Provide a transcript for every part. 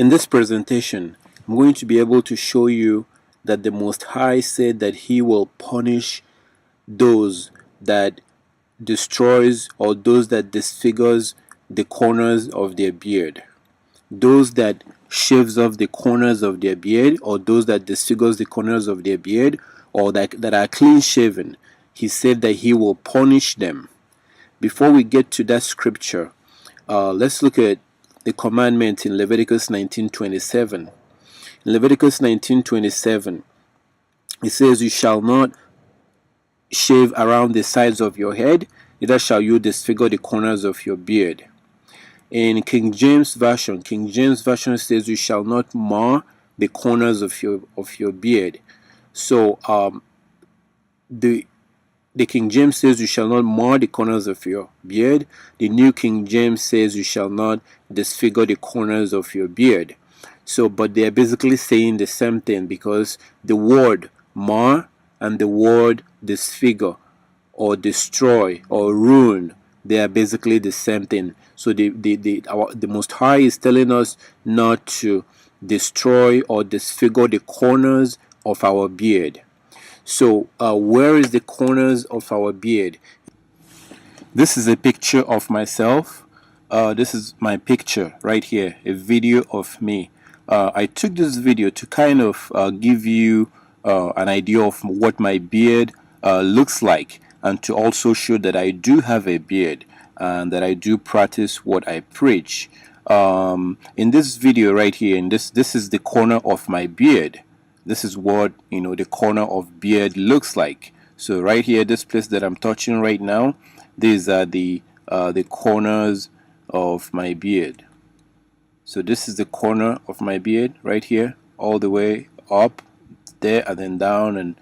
In this presentation, I'm going to be able to show you that the Most High said that He will punish those that destroys or those that disfigures the corners of their beard. Those that shaves off the corners of their beard, or those that disfigures the corners of their beard, or that are clean shaven. He said that He will punish them. Before we get to that scripture, let's look at the commandment in Leviticus 19:27. In Leviticus 19:27, it says, "You shall not shave around the sides of your head, neither shall you disfigure the corners of your beard." In King James Version says, "You shall not mar the corners of your beard." So the King James says, "You shall not mar the corners of your beard." The New King James says, "You shall not disfigure the corners of your beard." So, but they're basically saying the same thing, because the word mar and the word disfigure or destroy or ruin, they are basically the same thing. So the Most High is telling us not to destroy or disfigure the corners of our beard. So where is the corners of our beard? This is a picture of myself. This is my picture right here, a video of me. I took this video to kind of give you an idea of what my beard looks like, and to also show that I do have a beard and that I do practice what I preach. In this video right here, in this is the corner of my beard. This is what the corner of beard looks like. So right here, this place that I'm touching right now, these are the corners of my beard. So this is the corner of my beard right here, all the way up there and then down, and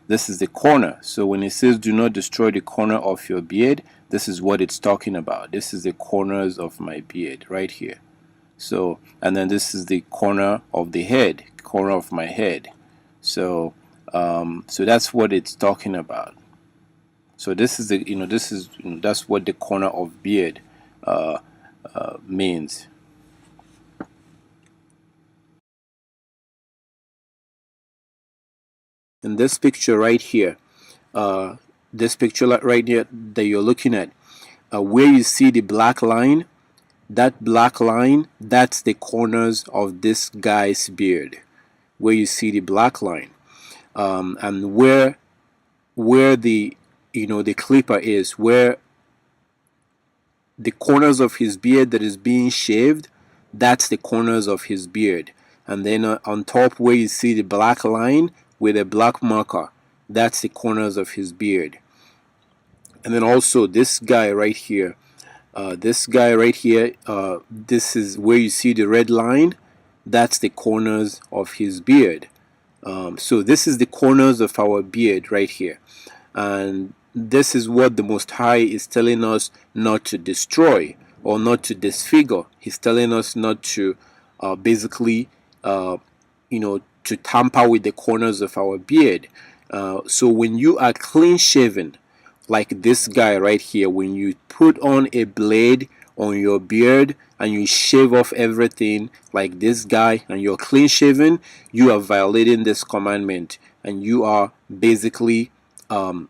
this is the corner. So when it says do not destroy the corner of your beard, this is what it's talking about. This is the corners of my beard right here. So, and then this is the corner of the head, corner of my head. So so that's what it's talking about. So this is the that's what the corner of beard means. In this picture right here, this picture right here that you're looking at, where you see the black line, that black line, that's the corners of this guy's beard. Where you see the black line, and where the the clipper is, where the corners of his beard that is being shaved, that's the corners of his beard. And then on top, where you see the black line with a black marker, that's the corners of his beard. And then also this guy right here, this is where you see the red line, that's the corners of his beard. So this is the corners of our beard right here, and this is what the Most High is telling us not to destroy or not to disfigure. He's telling us not to basically to tamper with the corners of our beard. So when you are clean shaven, like this guy right here, when you put on a blade on your beard and you shave off everything like this guy, and you're clean shaven, you are violating this commandment, and you are basically destroying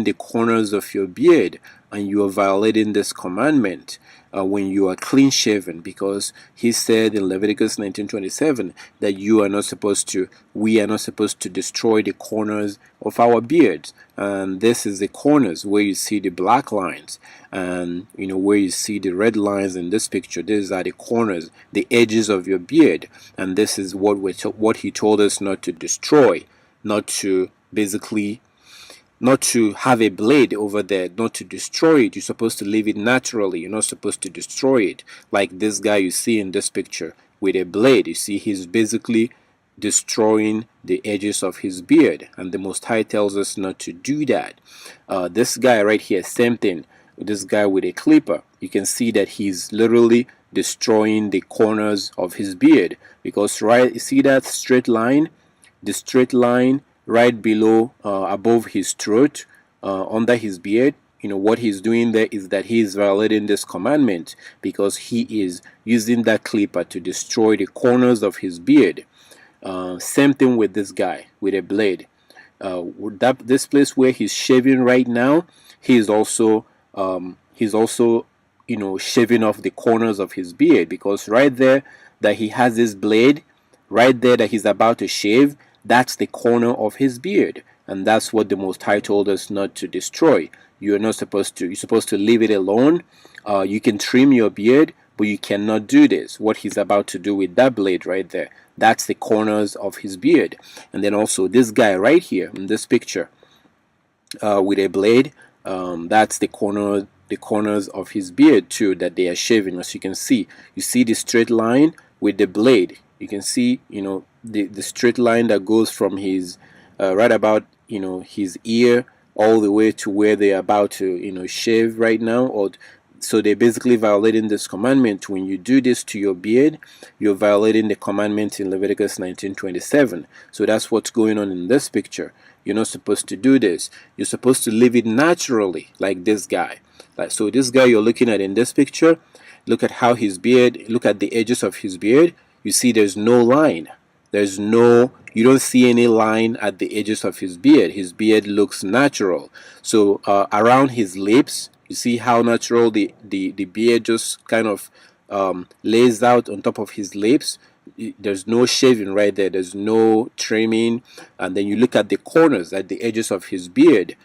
the corners of your beard, and you are violating this commandment when you are clean shaven, because he said in Leviticus 19:27 that we are not supposed to destroy the corners of our beards. And this is the corners where you see the black lines, and where you see the red lines in this picture. These are the corners, the edges of your beard, and this is what he told us not to destroy, not to have a blade over there, not to destroy it. You're supposed to leave it naturally. You're not supposed to destroy it. Like this guy you see in this picture with a blade. You see, he's basically destroying the edges of his beard, and the Most High tells us not to do that. This guy right here, same thing. This guy with a clipper, you can see that he's literally destroying the corners of his beard, because you see that straight line, the straight line right below above his throat, under his beard, what he's doing there is that he is violating this commandment because he is using that clipper to destroy the corners of his beard. Same thing with this guy with a blade. This place where he's shaving right now, he's also shaving off the corners of his beard, because right there that he has this blade, right there that he's about to shave, that's the corner of his beard, and that's what the Most High told us not to destroy. You're supposed to leave it alone. You can trim your beard, but you cannot do this. What he's about to do with that blade right there, that's the corners of his beard. And then also this guy right here in this picture with a blade, that's the corners of his beard too that they are shaving. As you can see, you see the straight line with the blade. You can see the straight line that goes from his right about his ear all the way to where they're about to shave right now. So they're basically violating this commandment. When you do this to your beard, you're violating the commandment in Leviticus 19:27. So that's what's going on in this picture. You're not supposed to do this. You're supposed to leave it naturally, like this guy. So this guy you're looking at in this picture, look at how his beard, look at the edges of his beard. You see there's no line. You don't see any line at the edges of his beard. His beard looks natural. So around his lips, you see how natural the beard just kind of lays out on top of his lips. There's no shaving right there. There's no trimming. And then you look at the corners, at the edges of his beard,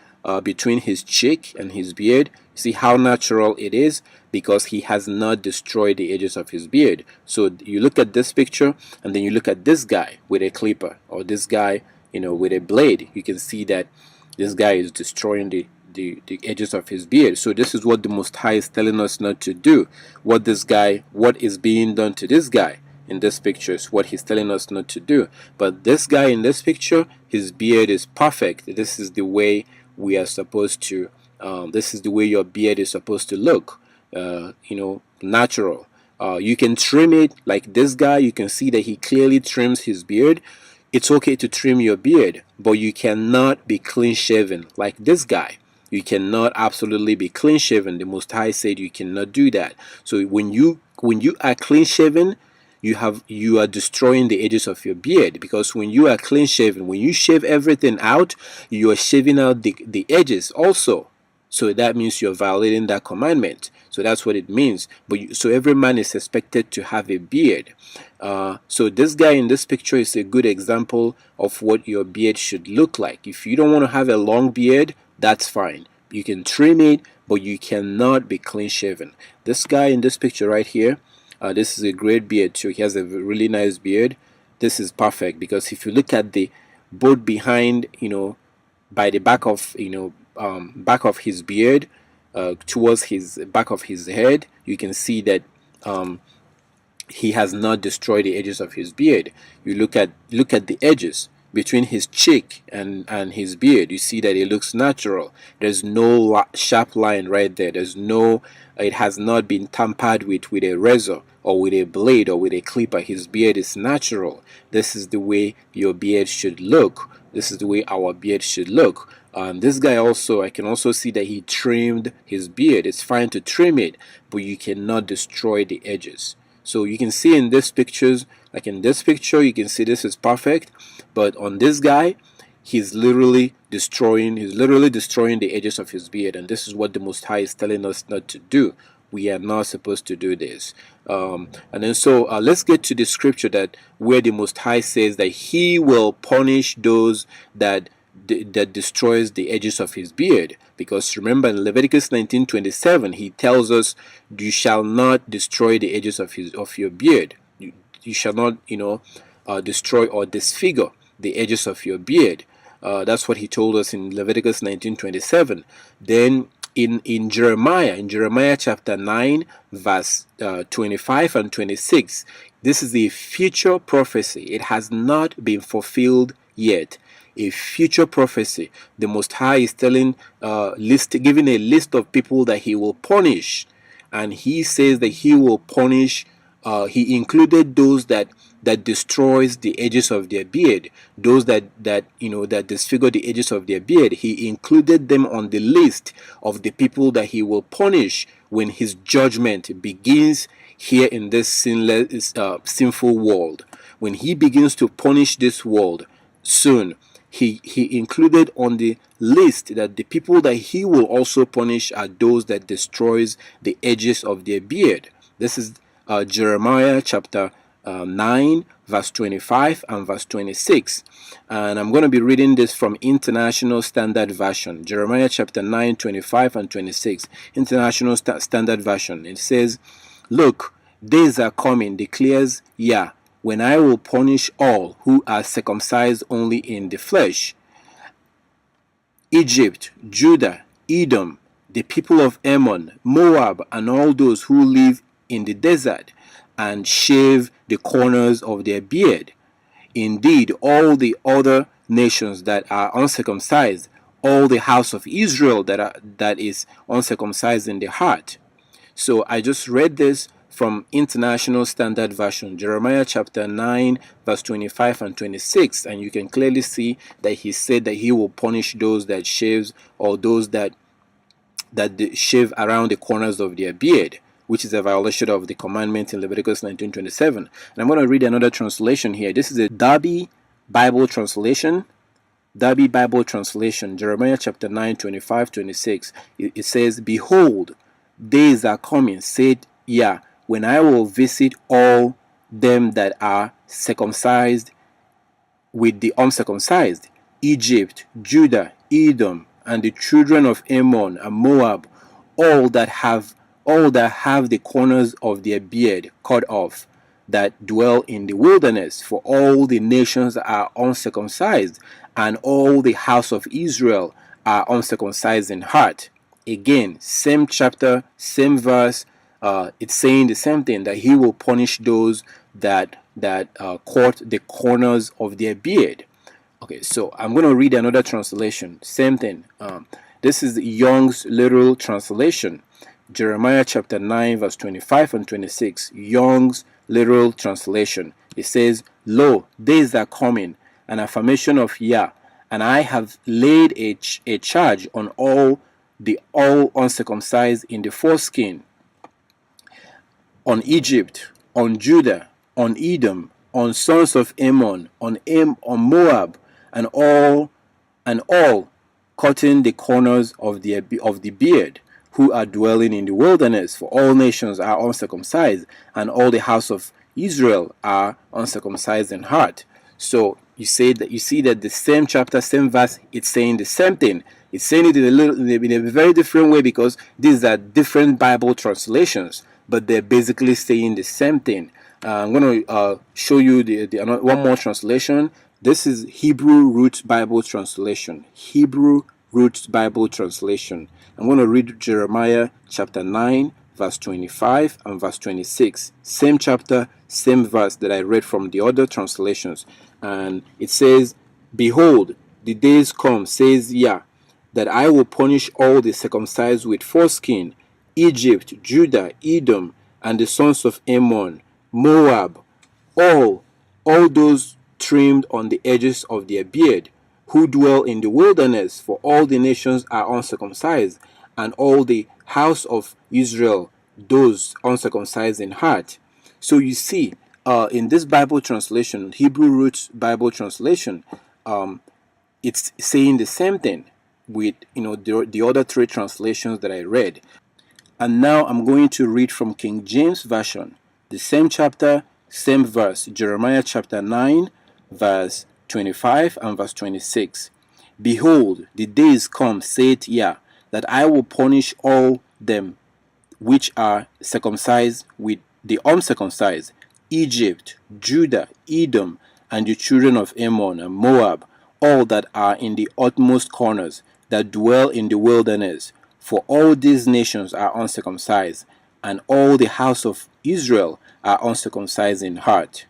between his cheek and his beard. You see how natural it is, because he has not destroyed the edges of his beard. So you look at this picture, and then you look at this guy with a clipper, or this guy with a blade. You can see that this guy is destroying the edges of his beard. So this is what the Most High is telling us not to do. What is being done to this guy in this picture is what he's telling us not to do. But this guy in this picture, his beard is perfect. This is the way we are supposed to this is the way your beard is supposed to look, natural. You can trim it like this guy. You can see that he clearly trims his beard. It's okay to trim your beard, but you cannot be clean shaven like this guy. You cannot absolutely be clean shaven. The Most High said you cannot do that. So when you are clean shaven, you are destroying the edges of your beard, because when you are clean shaven, when you shave everything out, you are shaving out the edges also. So that means you're violating that commandment. So that's what it means. So every man is expected to have a beard. So this guy in this picture is a good example of what your beard should look like. If you don't want to have a long beard, that's fine. You can trim it, but you cannot be clean shaven. This guy in this picture right here, this is a great beard too. He has a really nice beard. This is perfect, because if you look at the both behind, by the back of back of his beard, towards his back of his head, you can see that he has not destroyed the edges of his beard. You look at the edges between his cheek and his beard. You see that it looks natural. There's no sharp line right there. It has not been tampered with a razor or with a blade or with a clipper. His beard is natural. This is the way your beard should look. This is the way our beard should look. This guy also, I can also see that he trimmed his beard. It's fine to trim it, but you cannot destroy the edges. So you can see in these pictures, like in this picture, you can see this is perfect. But on this guy, he's literally destroying the edges of his beard. And this is what the Most High is telling us not to do. We are not supposed to do this. And then let's get to the scripture where the Most High says that he will punish those that destroys the edges of his beard. Because remember, in Leviticus 19:27, he tells us, you shall not destroy the edges of your beard. You shall not destroy or disfigure the edges of your beard. That's what he told us in Leviticus 19:27. Then in Jeremiah chapter 9 verse 25 and 26, this is a future prophecy. It has not been fulfilled yet. A future prophecy. The Most High is giving a list of people that he will punish, and he says that he will punish he included those that destroys the edges of their beard, those that disfigure the edges of their beard. He included them on the list of the people that he will punish when his judgment begins here in this sinful world. When he begins to punish this world soon, he included on the list that the people that he will also punish are those that destroys the edges of their beard. This is Jeremiah chapter 9 verse 25 and verse 26, and I'm going to be reading this from International Standard Version. Jeremiah chapter 9 25 and 26, International Standard Version. It says, "Look, days are coming, declares Yah, when I will punish all who are circumcised only in the flesh: Egypt, Judah, Edom, the people of Ammon, Moab, and all those who live in the desert, and shave the corners of their beard. Indeed, all the other nations that are uncircumcised, all the house of Israel that is uncircumcised in the heart." So I just read this from International Standard Version, Jeremiah chapter 9 verse 25 and 26, and you can clearly see that he said that he will punish those that shaves, or those that shave around the corners of their beard, which is a violation of the commandment in Leviticus 19:27. And I'm going to read another translation here. This is a Darby Bible translation. Darby Bible translation, Jeremiah chapter 9 25 26. It says, "Behold, days are coming, said Yah, when I will visit all them that are circumcised with the uncircumcised: Egypt, Judah, Edom, and the children of Ammon and Moab, all that have the corners of their beard cut off, that dwell in the wilderness, for all the nations are uncircumcised, and all the house of Israel are uncircumcised in heart." Again, same chapter, same verse. It's saying the same thing, that he will punish those that cut the corners of their beard. Okay, so I'm going to read another translation. Same thing. This is Young's literal translation. Jeremiah chapter 9 verse 25 and 26. Young's literal translation. It says, "Lo, days are coming, an affirmation of Yah, and I have laid a charge on all uncircumcised in the foreskin, on Egypt, on Judah, on Edom, on sons of Ammon, on Moab, and all cutting the corners of the beard, who are dwelling in the wilderness, for all nations are uncircumcised, and all the house of Israel are uncircumcised in heart." So you see that the same chapter, same verse, it's saying the same thing. It's saying it in a very different way, because these are different Bible translations, but they're basically saying the same thing. I'm going to show you one more translation. This is Hebrew Roots Bible Translation. Hebrew Roots Bible Translation. I'm going to read Jeremiah chapter 9 verse 25 and verse 26. Same chapter, same verse that I read from the other translations. And it says, "Behold, the days come, says Yah, that I will punish all the circumcised with foreskin: Egypt, Judah, Edom, and the sons of Ammon, Moab, all those trimmed on the edges of their beard, who dwell in the wilderness, for all the nations are uncircumcised, and all the house of Israel, those uncircumcised in heart." So you see, in this Bible translation, Hebrew Roots Bible Translation, it's saying the same thing with the other three translations that I read. And now I'm going to read from King James Version, the same chapter, same verse, Jeremiah chapter 9 verse 25 and verse 26. "Behold, the days come, saith Yah, that I will punish all them which are circumcised with the uncircumcised: Egypt, Judah, Edom, and the children of Ammon and Moab, all that are in the utmost corners, that dwell in the wilderness, for all these nations are uncircumcised, and all the house of Israel are uncircumcised in heart."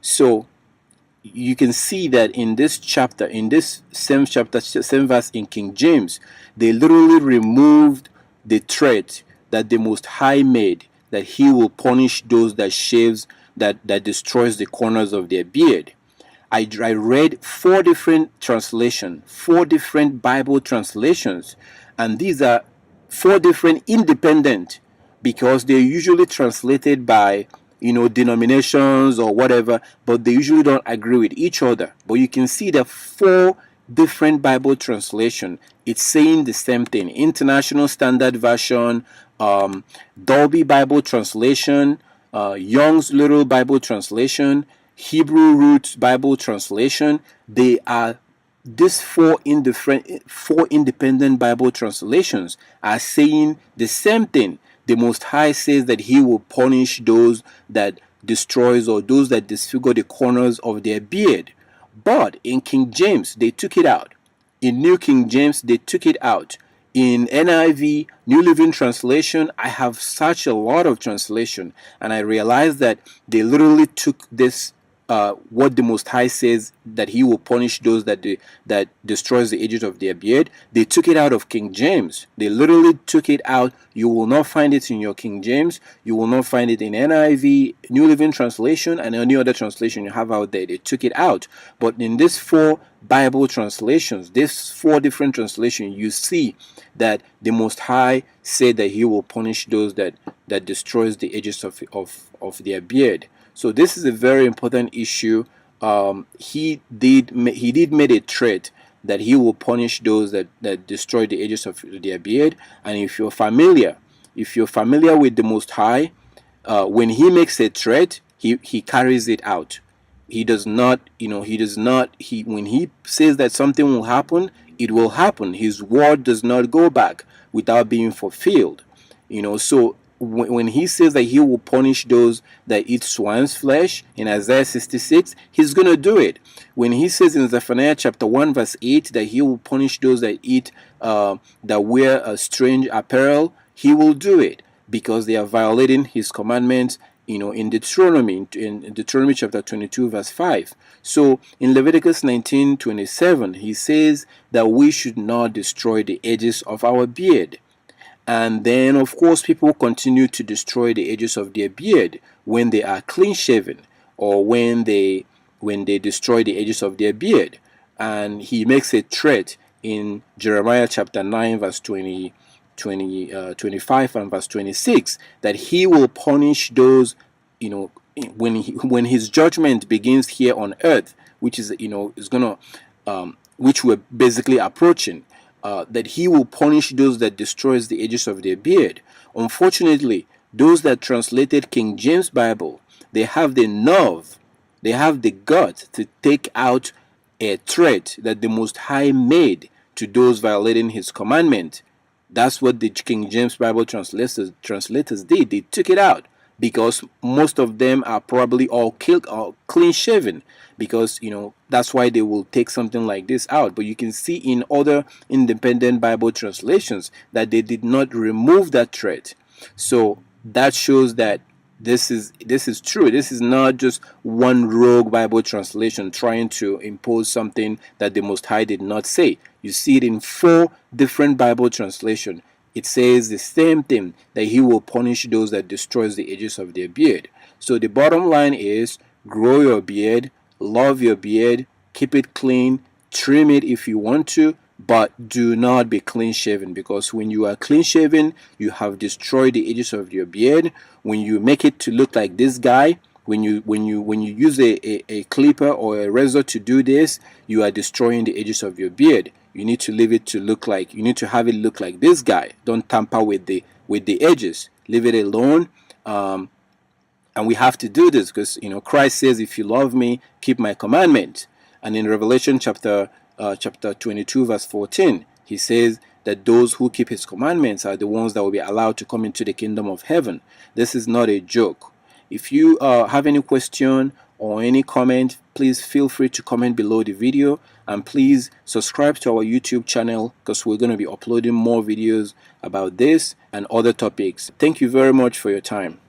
So you can see that in this chapter, in this same chapter, same verse in King James, they literally removed the threat that the Most High made that he will punish those that shaves, that destroys the corners of their beard. I read 4 different translations, 4 different Bible translations, and these are 4 different independent, because they're usually translated by, denominations or whatever, but they usually don't agree with each other. But you can see the 4 different Bible translation. It's saying the same thing. International Standard Version, Dolby Bible Translation, Young's Little Bible Translation, Hebrew Roots Bible Translation. They are these 4 independent Bible translations are saying the same thing. The Most High says that he will punish those that destroys or those that disfigure the corners of their beard. But in King James, they took it out. In New King James, they took it out. In NIV, New Living Translation, I have such a lot of translation, and I realized that they literally took this, what the Most High says, that he will punish those that destroys the edges of their beard. They took it out of King James. They literally took it out. You will not find it in your King James. You will not find it in NIV, New Living Translation, and any other translation you have out there. They took it out. But in these 4 Bible translations, these 4 different translations, you see that the Most High said that he will punish those that destroys the edges of their beard. So this is a very important issue. He did make a threat that he will punish those that destroy the edges of their beard. And if you're familiar with the Most High, when he makes a threat, he carries it out. He does not, when he says that something will happen, it will happen. His word does not go back without being fulfilled. So when he says that he will punish those that eat swine's flesh in Isaiah 66, he's going to do it. When he says in Zephaniah chapter 1 verse 8 that he will punish those that eat, that wear a strange apparel, he will do it, because they are violating his commandments, in Deuteronomy chapter 22 verse 5. So in Leviticus 19:27, he says that we should not destroy the edges of our beard. And then, of course, people continue to destroy the edges of their beard when they are clean shaven, or when they destroy the edges of their beard. And he makes a threat in Jeremiah chapter 9 verse 25 and verse 26 that he will punish those, when his judgment begins here on earth, which is which we're basically approaching. That he will punish those that destroys the edges of their beard. Unfortunately, those that translated King James Bible, they have the nerve, they have the gut to take out a threat that the Most High made to those violating his commandment. That's what the King James Bible translators did. They took it out, because most of them are probably all clean shaven, because that's why they will take something like this out. But you can see in other independent Bible translations that they did not remove that threat. So that shows that this is true. This is not just one rogue Bible translation trying to impose something that the Most High did not say. You see it in 4 different Bible translations. It says the same thing, that he will punish those that destroys the edges of their beard. So the bottom line is, grow your beard, love your beard, keep it clean, trim it if you want to, but do not be clean shaven, because when you are clean shaven, you have destroyed the edges of your beard. When you make it to look like this guy, when you use a clipper or a razor to do this, you are destroying the edges of your beard. You need to leave it to look like, you need to have it look like this guy. Don't tamper with the edges. Leave it alone. And we have to do this because Christ says, if you love me, keep my commandment. And in Revelation chapter 22 verse 14, he says that those who keep his commandments are the ones that will be allowed to come into the kingdom of heaven. This is not a joke. If you have any question or any comment, please feel free to comment below the video, and please subscribe to our YouTube channel, because we're going to be uploading more videos about this and other topics. Thank you very much for your time.